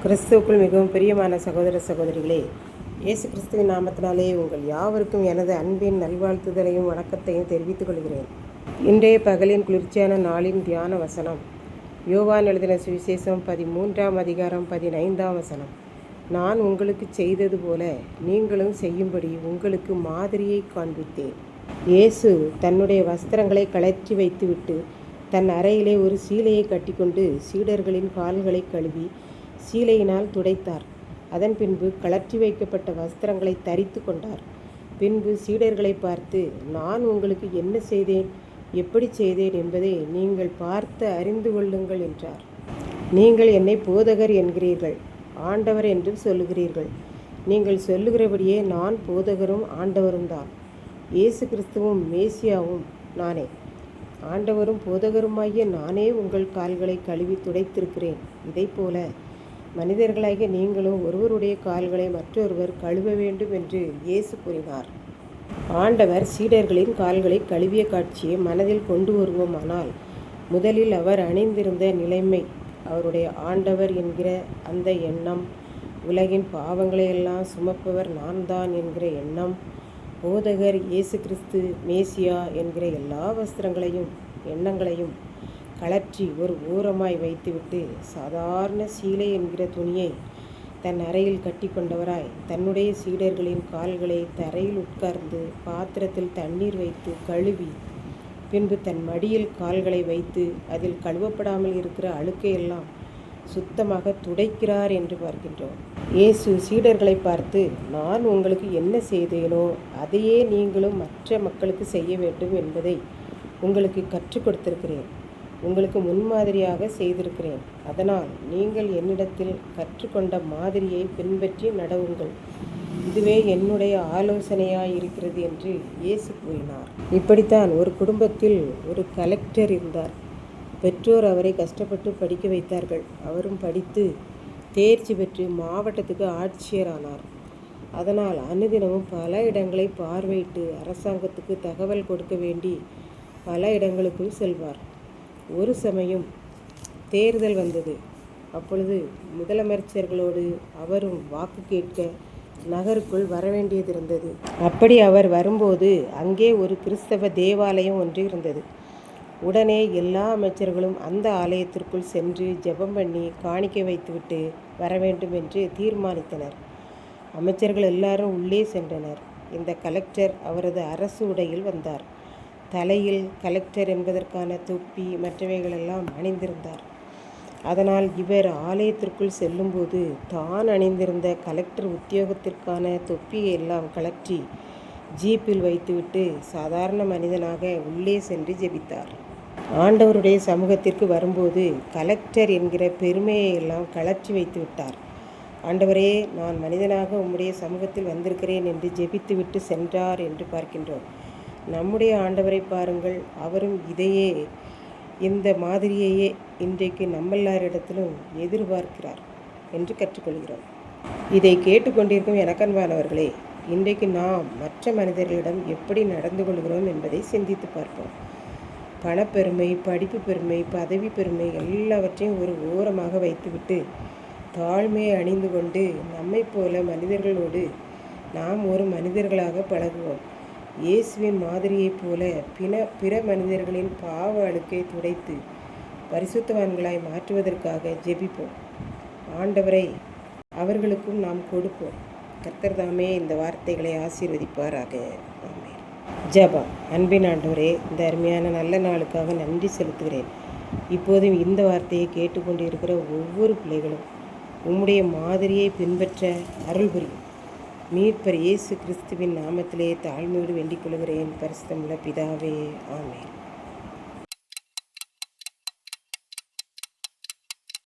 கிறிஸ்துவுக்குள் மிகவும் பிரியமான சகோதர சகோதரிகளே, இயேசு கிறிஸ்துவின் நாமத்தினாலே உங்கள் யாவருக்கும் எனது அன்பின் நல்வாழ்த்துதலையும் வணக்கத்தையும் தெரிவித்துக் கொள்கிறேன். இன்றைய பகலின் குளிர்ச்சியான நாளின் தியான வசனம் யோவான் எழுதின சுவிசேஷம் 13ஆம் அதிகாரம் 15ஆம் வசனம். நான் உங்களுக்கு செய்தது போல நீங்களும் செய்யும்படி உங்களுக்கு மாதிரியை காண்பித்தேன். இயேசு தன்னுடைய வஸ்திரங்களை கழற்றி வைத்துவிட்டு தன் அறையிலே ஒரு சீலையை கட்டிக்கொண்டு சீடர்களின் கால்களை கழுவி சீலையினால் துடைத்தார். அதன் பின்பு கழற்றி வைக்கப்பட்ட வஸ்திரங்களை தரித்து கொண்டார். பின்பு சீடர்களை பார்த்து, நான் உங்களுக்கு என்ன செய்தேன், எப்படி செய்தேன் என்பதை நீங்கள் பார்த்து அறிந்து கொள்ளுங்கள் என்றார். நீங்கள் என்னை போதகர் என்கிறீர்கள், ஆண்டவர் என்றும் சொல்லுகிறீர்கள். நீங்கள் சொல்லுகிறபடியே நான் போதகரும் ஆண்டவரும் தான். இயேசு கிறிஸ்துவும் மேசியாவும் நானே. ஆண்டவரும் போதகருமாகிய நானே உங்கள் கால்களை கழுவி துடைத்திருக்கிறேன். இதைப்போல மனிதர்களாகிய நீங்களும் ஒருவருடைய கால்களை மற்றொருவர் கழுவ வேண்டும் என்று இயேசு கூறினார். ஆண்டவர் சீடர்களின் கால்களை கழுவிய காட்சியை மனதில் கொண்டு வருவோமானால், முதலில் அவர் அணிந்திருந்த நிலைமை, அவருடைய ஆண்டவர் என்கிற அந்த எண்ணம், உலகின் பாவங்களையெல்லாம் சுமப்பவர் நான் தான் என்கிற எண்ணம், போதகர் இயேசு கிறிஸ்து மேசியா என்கிற எல்லா வஸ்திரங்களையும் எண்ணங்களையும் கழற்றி ஒரு ஓரமாய் வைத்துவிட்டு சாதாரண சீலை என்கிற துணியை தன் அறையில் கட்டி கொண்டவராய் தன்னுடைய சீடர்களின் கால்களை தரையில் உட்கார்ந்து பாத்திரத்தில் தண்ணீர் வைத்து கழுவி பின்பு தன் மடியில் கால்களை வைத்து அதில் கழுவப்படாமல் இருக்கிற அழுக்கையெல்லாம் சுத்தமாக துடைக்கிறார் என்று பார்க்கின்றோம். இயேசு சீடர்களை பார்த்து, நான் உங்களுக்கு என்ன செய்தேனோ அதையே நீங்களும் மற்ற மக்களுக்கு செய்ய வேண்டும் என்பதை உங்களுக்கு கற்றுக் கொடுத்திருக்கிறேன். உங்களுக்கு முன்மாதிரியாக செய்திருக்கிறேன். அதனால் நீங்கள் என்னிடத்தில் கற்றுக்கொண்ட மாதிரியை பின்பற்றி நடவுங்கள். இதுவே என்னுடைய ஆலோசனையாய் இருக்கிறது என்று இயேசு கூறினார். இப்படித்தான் ஒரு குடும்பத்தில் ஒரு கலெக்டர் இருந்தார். பெற்றோர் அவரை கஷ்டப்பட்டு படிக்க வைத்தார்கள். அவரும் படித்து தேர்ச்சி பெற்று மாவட்டத்துக்கு ஆட்சியர் ஆனார். அதனால் அனுதினமும் பல இடங்களை பார்வையிட்டு அரசாங்கத்துக்கு தகவல் கொடுக்க வேண்டி பல இடங்களுக்குள் செல்வார். ஒரு சமயம் தேர்தல் வந்தது. அப்பொழுது முதலமைச்சர்களோடு அவரும் வாக்கு கேட்க நகருக்குள் வரவேண்டியதிருந்தது. அப்படி அவர் வரும்போது அங்கே ஒரு கிறிஸ்தவ தேவாலயம் ஒன்று இருந்தது. உடனே எல்லா அமைச்சர்களும் அந்த ஆலயத்திற்குள் சென்று ஜெபம் பண்ணி காணிக்கை வைத்துவிட்டு வர வேண்டும் என்று தீர்மானித்தனர். அமைச்சர்கள் எல்லாரும் உள்ளே சென்றனர். இந்த கலெக்டர் அவரது அரசு உடையில் வந்தார். தலையில் கலெக்டர் என்பதற்கான தொப்பி மற்றவைகளெல்லாம் அணிந்திருந்தார். அதனால் இவர் ஆலயத்திற்குள் செல்லும்போது தான் அணிந்திருந்த கலெக்டர் உத்தியோகத்திற்கான தொப்பியை எல்லாம் கலற்றி ஜீப்பில் வைத்துவிட்டு சாதாரண மனிதனாக உள்ளே சென்று ஜெபித்தார். ஆண்டவருடைய சமூகத்திற்கு வரும்போது கலெக்டர் என்கிற பெருமையை எல்லாம் கலற்றி வைத்து விட்டார். ஆண்டவரே, நான் மனிதனாக உம்முடைய சமூகத்தில் வந்திருக்கிறேன் என்று ஜெபித்துவிட்டு சென்றார் என்று பார்க்கின்றோம். நம்முடைய ஆண்டவரை பாருங்கள். அவரும் இதையே, இந்த மாதிரியையே இன்றைக்கு நம்மெல்லாரிடத்திலும் எதிர்பார்க்கிறார் என்று கற்றுக்கொள்கிறோம். இதை கேட்டுக்கொண்டிருக்கும் எனக்கன்பானவர்களே, இன்றைக்கு நாம் மற்ற மனிதர்களிடம் எப்படி நடந்து கொள்கிறோம் என்பதை சிந்தித்து பார்ப்போம். பணப்பெருமை, படிப்பு பெருமை, பதவி பெருமை எல்லாவற்றையும் ஒரு ஓரமாக வைத்துவிட்டு தாழ்மையை அணிந்து கொண்டு நம்மை போல மனிதர்களோடு நாம் ஒரு மனிதர்களாக பழகுவோம். இயேசுவின் மாதிரியைப் போல பிற மனிதர்களின் பாவ அழுக்கை துடைத்து பரிசுத்தவான்களாய் மாற்றுவதற்காக ஜெபிப்போம். ஆண்டவரை அவர்களுக்கும் நாம் கொடுப்போம். கர்த்தர் தாமே இந்த வார்த்தைகளை ஆசீர்வதிப்பாராக. ஆமென். ஜெபம். அன்பின் ஆண்டவரே, இந்த அருமையான நல்ல நாளுக்காக நன்றி செலுத்துகிறேன். இப்போதும் இந்த வார்த்தையை கேட்டுக்கொண்டு இருக்கிற ஒவ்வொரு பிள்ளைகளும் உம்முடைய மாதிரியை பின்பற்ற அருள் புரியும். மீட்பர் இயேசு கிறிஸ்துவின் நாமத்திலே தாழ்மையோடு வேண்டிக் கொள்கிறேன். பரிசுத்தமுள்ள பிதாவே, ஆமென்.